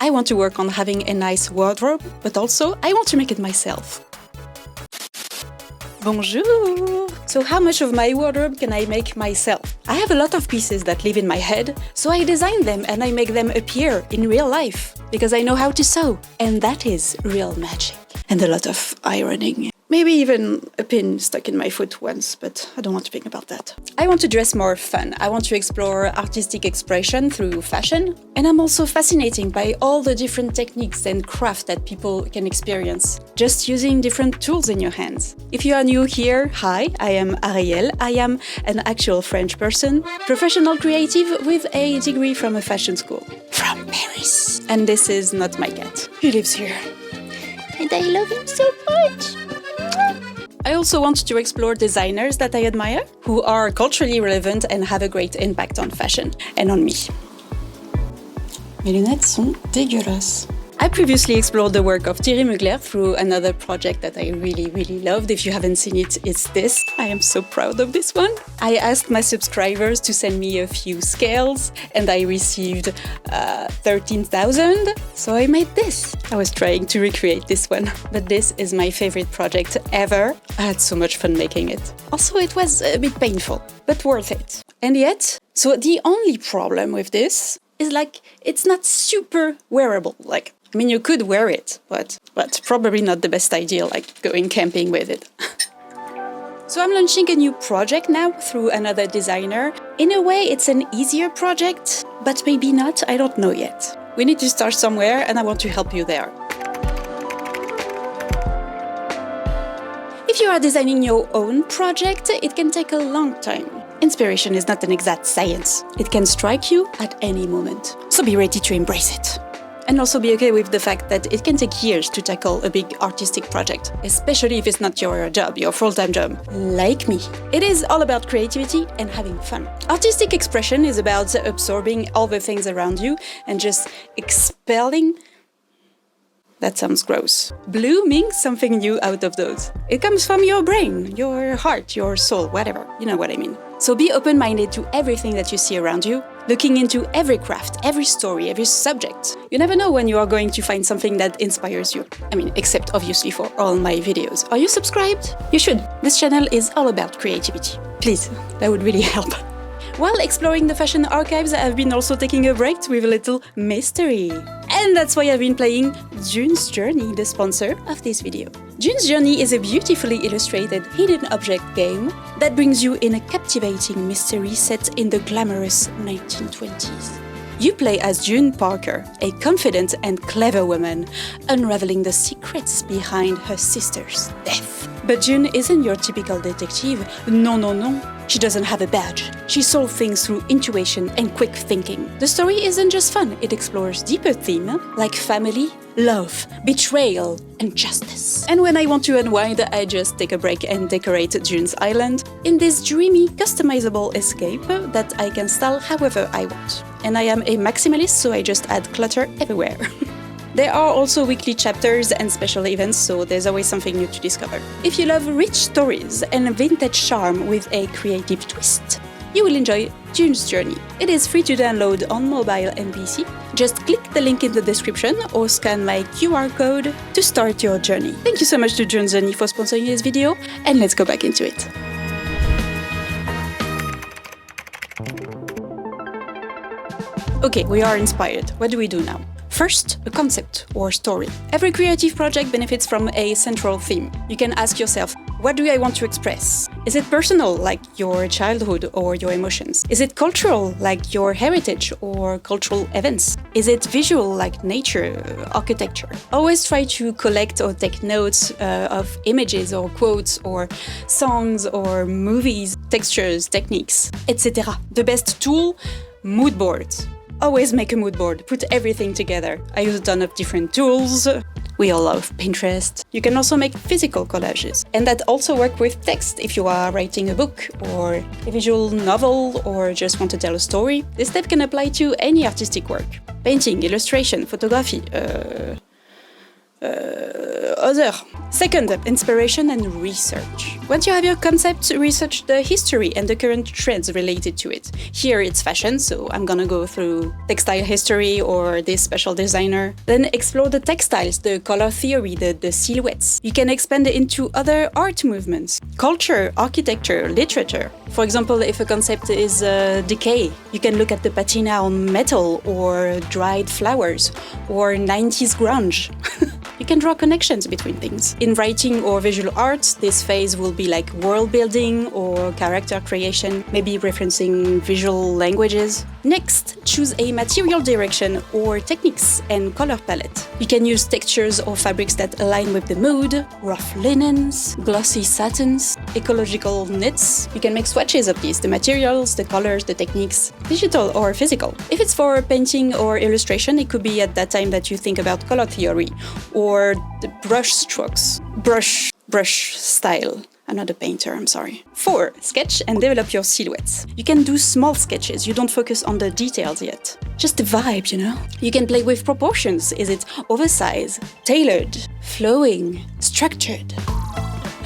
I want to work on having a nice wardrobe, but also I want to make it myself. Bonjour! So how much of my wardrobe can I make myself? I have a lot of pieces that live in my head, so I design them and I make them appear in real life, because I know how to sew, and that is real magic. And a lot of ironing. Maybe even a pin stuck in my foot once, but I don't want to think about that. I want to dress more fun. I want to explore artistic expression through fashion. And I'm also fascinated by all the different techniques and craft that people can experience, just using different tools in your hands. If you are new here, hi, I am Ariel. I am an actual French person, professional creative with a degree from a fashion school. From Paris. And this is not my cat. He lives here. And I love him so much. I also want to explore designers that I admire, who are culturally relevant and have a great impact on fashion and on me. Mes lunettes sont dégueulasses. I previously explored the work of Thierry Mugler through another project that I really loved. If you haven't seen it, it's this. I am so proud of this one. I asked my subscribers to send me a few scales and I received 13,000. So I made this. I was trying to recreate this one, but this is my favorite project ever. I had so much fun making it. Also, it was a bit painful, but worth it. And yet, so the only problem with this is it's not super wearable. You could wear it, but probably not the best idea, going camping with it. So I'm launching a new project now through another designer. In a way, it's an easier project, but maybe not, I don't know yet. We need to start somewhere, and I want to help you there. If you are designing your own project, it can take a long time. Inspiration is not an exact science. It can strike you at any moment. So be ready to embrace it. And also be okay with the fact that it can take years to tackle a big artistic project, especially if it's not your job, your full-time job, like me. It is all about creativity and having fun. Artistic expression is about absorbing all the things around you and just expelling. That sounds gross. Blooming something new out of those. It comes from your brain, your heart, your soul, whatever. You know what I mean. So be open-minded to everything that you see around you, looking into every craft, every story, every subject. You never know when you are going to find something that inspires you. Except obviously for all my videos. Are you subscribed? You should. This channel is all about creativity. Please, that would really help. While exploring the fashion archives, I've been also taking a break with a little mystery. And that's why I've been playing June's Journey, the sponsor of this video. June's Journey is a beautifully illustrated hidden object game that brings you in a captivating mystery set in the glamorous 1920s. You play as June Parker, a confident and clever woman, unraveling the secrets behind her sister's death. But June isn't your typical detective. No. She doesn't have a badge. She solves things through intuition and quick thinking. The story isn't just fun, it explores deeper themes like family, love, betrayal, and justice. And when I want to unwind, I just take a break and decorate June's island in this dreamy, customizable escape that I can style however I want. And I am a maximalist, so I just add clutter everywhere. There are also weekly chapters and special events, so there's always something new to discover. If you love rich stories and vintage charm with a creative twist, you will enjoy June's Journey. It is free to download on mobile and PC. Just click the link in the description or scan my QR code to start your journey. Thank you so much to June's Journey for sponsoring this video, and let's go back into it. Okay, we are inspired. What do we do now? First, a concept or story. Every creative project benefits from a central theme. You can ask yourself, what do I want to express? Is it personal, like your childhood or your emotions? Is it cultural, like your heritage or cultural events? Is it visual, like nature, architecture? Always try to collect or take notes of images or quotes or songs or movies, textures, techniques, etc. The best tool? Mood boards. Always make a mood board, put everything together. I use a ton of different tools. We all love Pinterest. You can also make physical collages. And that also works with text if you are writing a book or a visual novel or just want to tell a story. This step can apply to any artistic work. Painting, illustration, photography, other. Second, inspiration and research. Once you have your concept, research the history and the current trends related to it. Here it's fashion, so I'm gonna go through textile history or this special designer. Then explore the textiles, the color theory, the silhouettes. You can expand it into other art movements, culture, architecture, literature. For example, if a concept is decay, you can look at the patina on metal or dried flowers or 90s grunge. You can draw connections between things. In writing or visual arts, this phase will be like world building or character creation, maybe referencing visual languages. Next, choose a material direction or techniques and color palette. You can use textures or fabrics that align with the mood, rough linens, glossy satins, ecological knits. You can make swatches of these, the materials, the colors, the techniques, digital or physical. If it's for painting or illustration, it could be at that time that you think about color theory or the brush strokes, brush style. I'm not a painter, I'm sorry. 4. Sketch and develop your silhouettes. You can do small sketches, you don't focus on the details yet. Just the vibe, you know? You can play with proportions. Is it oversized, tailored, flowing, structured?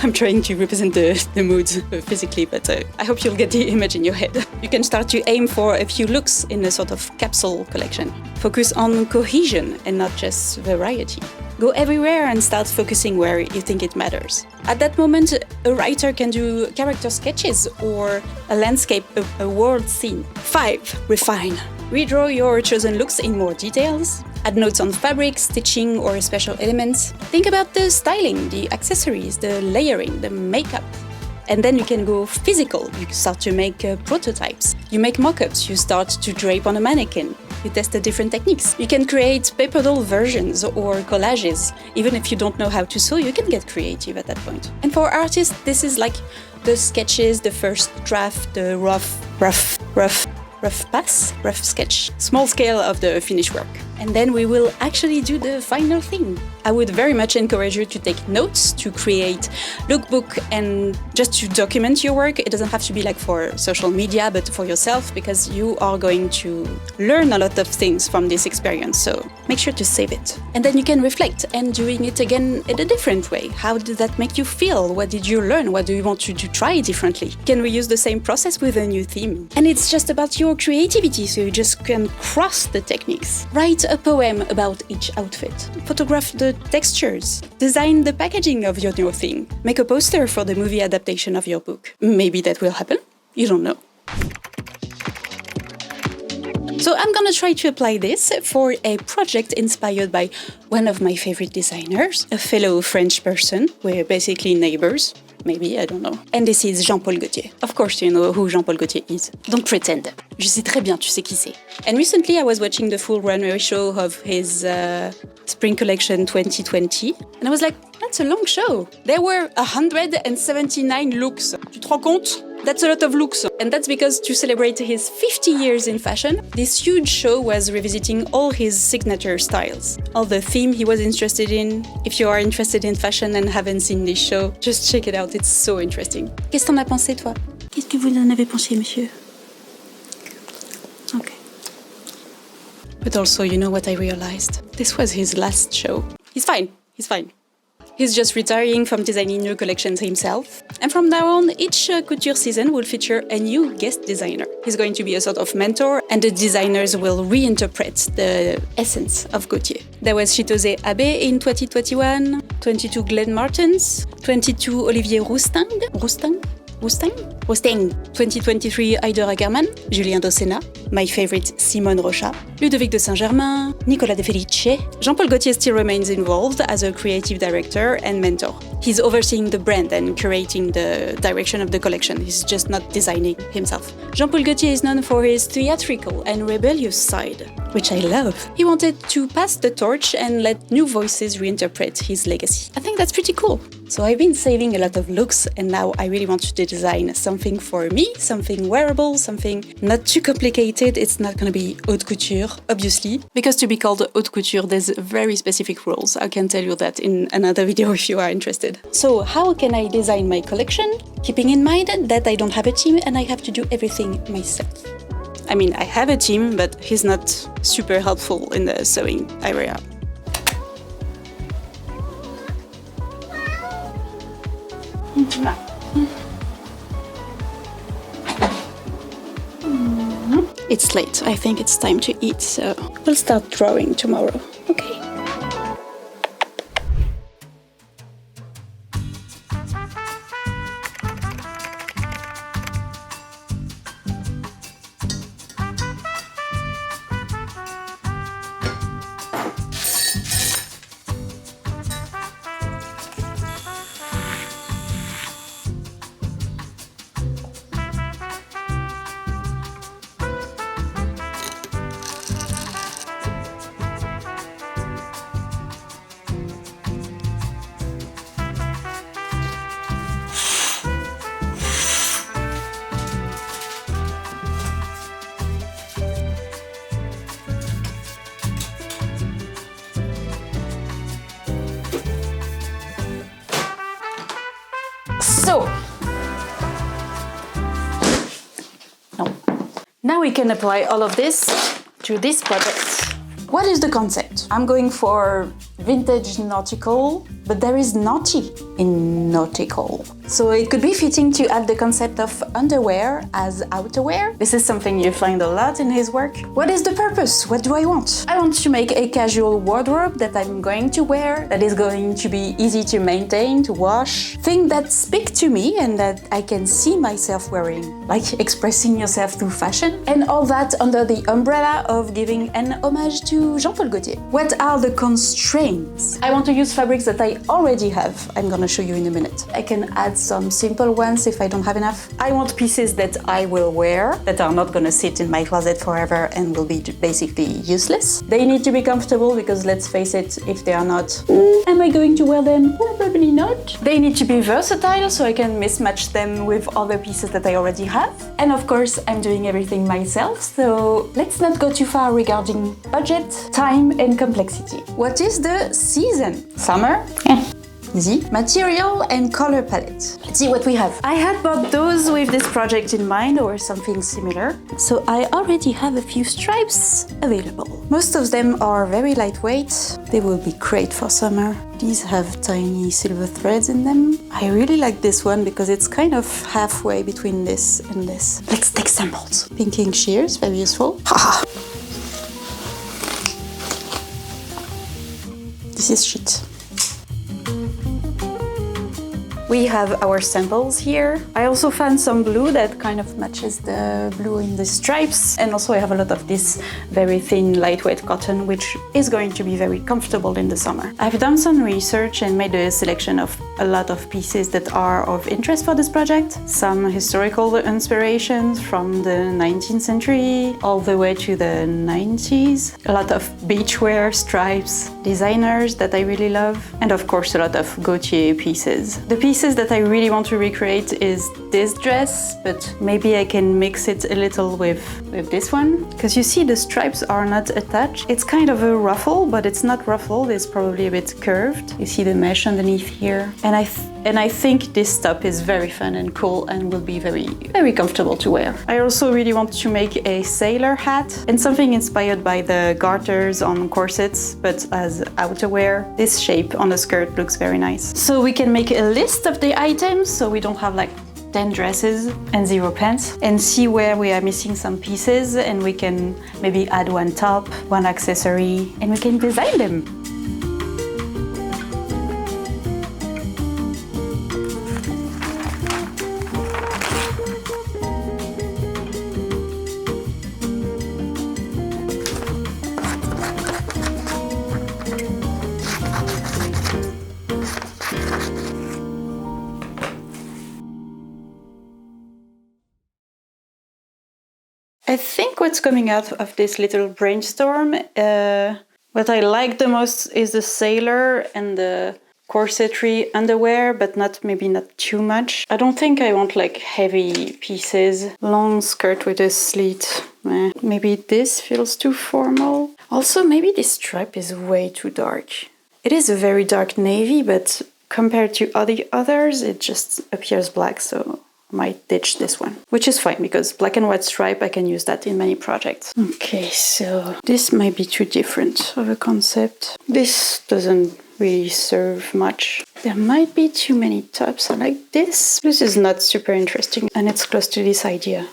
I'm trying to represent the mood physically, but I hope you'll get the image in your head. You can start to aim for a few looks in a sort of capsule collection. Focus on cohesion and not just variety. Go everywhere and start focusing where you think it matters. At that moment, a writer can do character sketches or a landscape, a world scene. 5. Refine. Redraw your chosen looks in more details. Add notes on fabric, stitching, or special elements. Think about the styling, the accessories, the layering, the makeup. And then you can go physical. You start to make prototypes. You make mock-ups. You start to drape on a mannequin. You test the different techniques. You can create paper doll versions or collages. Even if you don't know how to sew, you can get creative at that point. And for artists, this is like the sketches, the first draft, the rough sketch, small scale of the finished work. And then we will actually do the final thing. I would very much encourage you to take notes, to create lookbook and just to document your work. It doesn't have to be like for social media, but for yourself, because you are going to learn a lot of things from this experience. So make sure to save it. And then you can reflect and doing it again in a different way. How did that make you feel? What did you learn? What do you want to try differently? Can we use the same process with a new theme? And it's just about your creativity, so you just can cross the techniques. Write a poem about each outfit. Photograph the textures. Design the packaging of your new thing. Make a poster for the movie adaptation of your book. Maybe that will happen. You don't know. So I'm gonna try to apply this for a project inspired by one of my favorite designers, a fellow French person. We're basically neighbors. Maybe, I don't know. And this is Jean-Paul Gaultier. Of course you know who Jean-Paul Gaultier is. Don't pretend. Je sais très bien, tu sais qui c'est. And recently I was watching the full runway show of his Spring Collection 2020. And I was like, that's a long show. There were 179 looks. Tu te rends compte? That's a lot of looks. And that's because to celebrate his 50 years in fashion, this huge show was revisiting all his signature styles, all the theme he was interested in. If you are interested in fashion and haven't seen this show, just check it out, it's so interesting. Qu'est-ce que t'en as pensé, toi? Qu'est-ce que vous en avez pensé, monsieur? Okay. But also, you know what I realized? This was his last show. He's fine. He's just retiring from designing new collections himself. And from now on, each couture season will feature a new guest designer. He's going to be a sort of mentor, and the designers will reinterpret the essence of Gaultier. There was Chitose Abe in 2021, 22 Glenn Martens, 22 Olivier Rousting, 2023 Heider Ackermann, Julien Dossena, my favorite Simone Rocha, Ludovic de Saint-Germain, Nicolas de Felice. Jean-Paul Gaultier still remains involved as a creative director and mentor. He's overseeing the brand and curating the direction of the collection. He's just not designing himself. Jean-Paul Gaultier is known for his theatrical and rebellious side, which I love. He wanted to pass the torch and let new voices reinterpret his legacy. I think that's pretty cool. So I've been saving a lot of looks, and now I really want to design something for me, something wearable, something not too complicated. It's not gonna be haute couture, obviously, because to be called haute couture, there's very specific rules. I can tell you that in another video if you are interested. So how can I design my collection, keeping in mind that I don't have a team and I have to do everything myself? I mean, I have a team, but he's not super helpful in the sewing area. It's late. I think it's time to eat, so we'll start drawing tomorrow. Okay. So, now we can apply all of this to this project. What is the concept? I'm going for vintage nautical, but there is naughty in nautical. So it could be fitting to add the concept of underwear as outerwear. This is something you find a lot in his work. What is the purpose? What do I want? I want to make a casual wardrobe that I'm going to wear, that is going to be easy to maintain, to wash. Things that speak to me and that I can see myself wearing, like expressing yourself through fashion. And all that under the umbrella of giving an homage to Jean-Paul Gaultier. What are the constraints? I want to use fabrics that I already have. I'm gonna show you in a minute. I can add some simple ones if I don't have enough. I want pieces that I will wear, that are not gonna sit in my closet forever and will be basically useless. They need to be comfortable because let's face it, if they are not, am I going to wear them? Probably not. They need to be versatile so I can mismatch them with other pieces that I already have. And of course, I'm doing everything myself, so let's not go too far regarding budget, time and complexity. What is the season? Summer? Easy. Material and color palette. Let's see what we have. I had bought those with this project in mind or something similar, so I already have a few stripes available. Most of them are very lightweight. They will be great for summer. These have tiny silver threads in them. I really like this one because it's kind of halfway between this and this. Let's take samples. Pinking shears, very useful. Haha. This is shit. We have our samples here. I also found some blue that kind of matches the blue in the stripes. And also I have a lot of this very thin, lightweight cotton, which is going to be very comfortable in the summer. I've done some research and made a selection of a lot of pieces that are of interest for this project. Some historical inspirations from the 19th century all the way to the 90s. A lot of beachwear, stripes, designers that I really love. And of course a lot of Gaultier pieces. The pieces that I really want to recreate is this dress, but maybe I can mix it a little with this one. Because you see the stripes are not attached. It's kind of a ruffle, but it's not ruffled, it's probably a bit curved. You see the mesh underneath here. And I think this top is very fun and cool and will be very, very comfortable to wear. I also really want to make a sailor hat and something inspired by the garters on corsets, but as outerwear. This shape on the skirt looks very nice. So we can make a list of the items so we don't have like 10 dresses and 0 pants, and see where we are missing some pieces, and we can maybe add one top, one accessory, and we can design them. I think what's coming out of this little brainstorm, what I like the most is the sailor and the corsetry underwear, but maybe not too much. I don't think I want like heavy pieces. Long skirt with a slit. Maybe this feels too formal. Also, maybe this stripe is way too dark. It is a very dark navy, but compared to all the others, it just appears black, so I might ditch this one, which is fine because black and white stripe, I can use that in many projects. Okay, so this might be too different of a concept. This doesn't really serve much. There might be too many tops. I like this. This is not super interesting and it's close to this idea.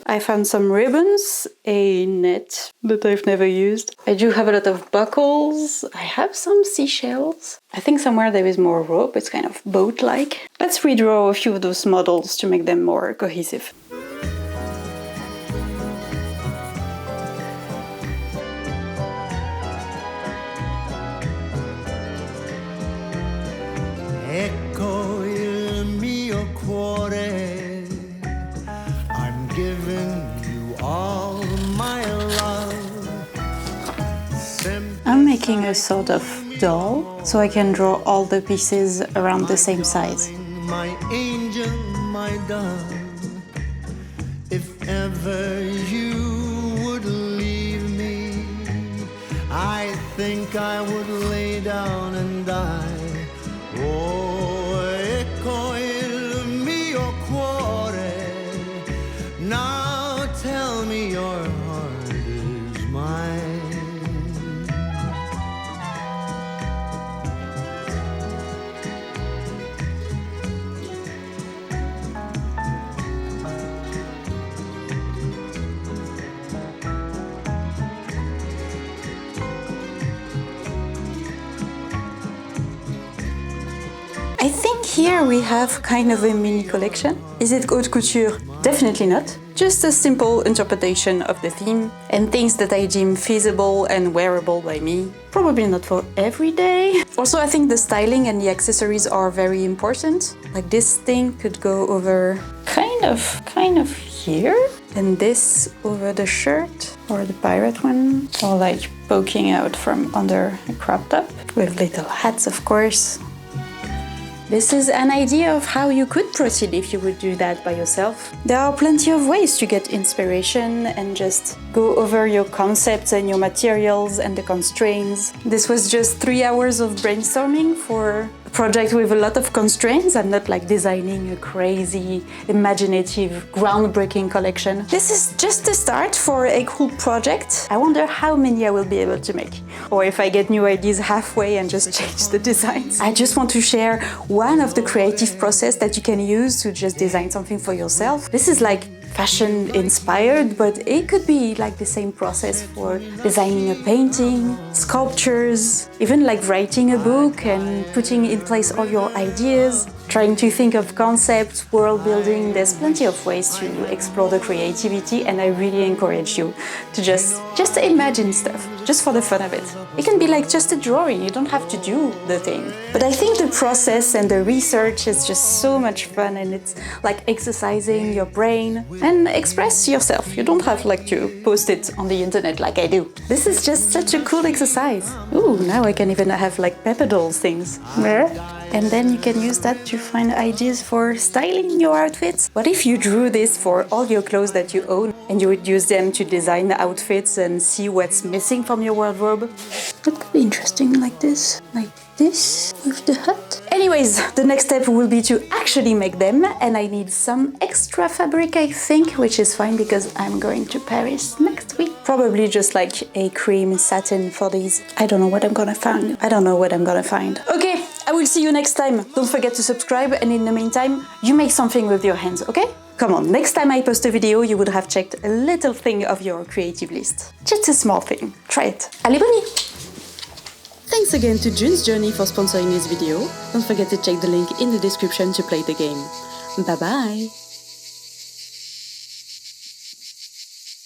I found some ribbons, a net that I've never used. I do have a lot of buckles. I have some seashells. I think somewhere there is more rope. It's kind of boat-like. Let's redraw a few of those models to make them more cohesive. Ecco il mio cuore. I'm making a sort of doll, so I can draw all the pieces around the same size. My angel, my dove, if ever you would leave me, I think I would lay down and die. Oh, ecco il mio cuore. Now tell me your heart is mine. I think here we have kind of a mini collection. Is it haute couture? Definitely not. Just a simple interpretation of the theme and things that I deem feasible and wearable by me. Probably not for every day. Also, I think the styling and the accessories are very important. Like this thing could go over kind of here. And this over the shirt or the pirate one. Or like poking out from under a crop top. With little hats, of course. This is an idea of how you could proceed if you would do that by yourself. There are plenty of ways to get inspiration and just go over your concepts and your materials and the constraints. This was just 3 hours of brainstorming for a project with a lot of constraints. I'm not like designing a crazy, imaginative, groundbreaking collection. This is just a start for a cool project. I wonder how many I will be able to make. Or if I get new ideas halfway and just change the designs. I just want to share one of the creative process that you can use to just design something for yourself. This is like fashion inspired, but it could be like the same process for designing a painting, sculptures, even like writing a book and putting in place all your ideas, trying to think of concepts, world building. There's plenty of ways to explore the creativity, and I really encourage you to just imagine stuff, just for the fun of it. It can be like just a drawing, you don't have to do the thing. But I think the process and the research is just so much fun, and it's like exercising your brain and express yourself. You don't have like to post it on the internet like I do. This is just such a cool exercise. Ooh, now I can even have like pepper dolls things. And then you can use that to find ideas for styling your outfits. What if you drew this for all your clothes that you own and you would use them to design the outfits and see what's missing from your wardrobe? That could be interesting, like this with the hat. Anyways, the next step will be to actually make them, and I need some extra fabric, I think, which is fine because I'm going to Paris next week. Probably just like a cream satin for these. I don't know what I'm gonna find. Okay, I will see you next time. Don't forget to subscribe, and in the meantime, you make something with your hands, okay? Come on, next time I post a video, you would have checked a little thing of your creative list. Just a small thing. Try it. Allez, bonne nuit! Thanks again to June's Journey for sponsoring this video. Don't forget to check the link in the description to play the game. Bye bye!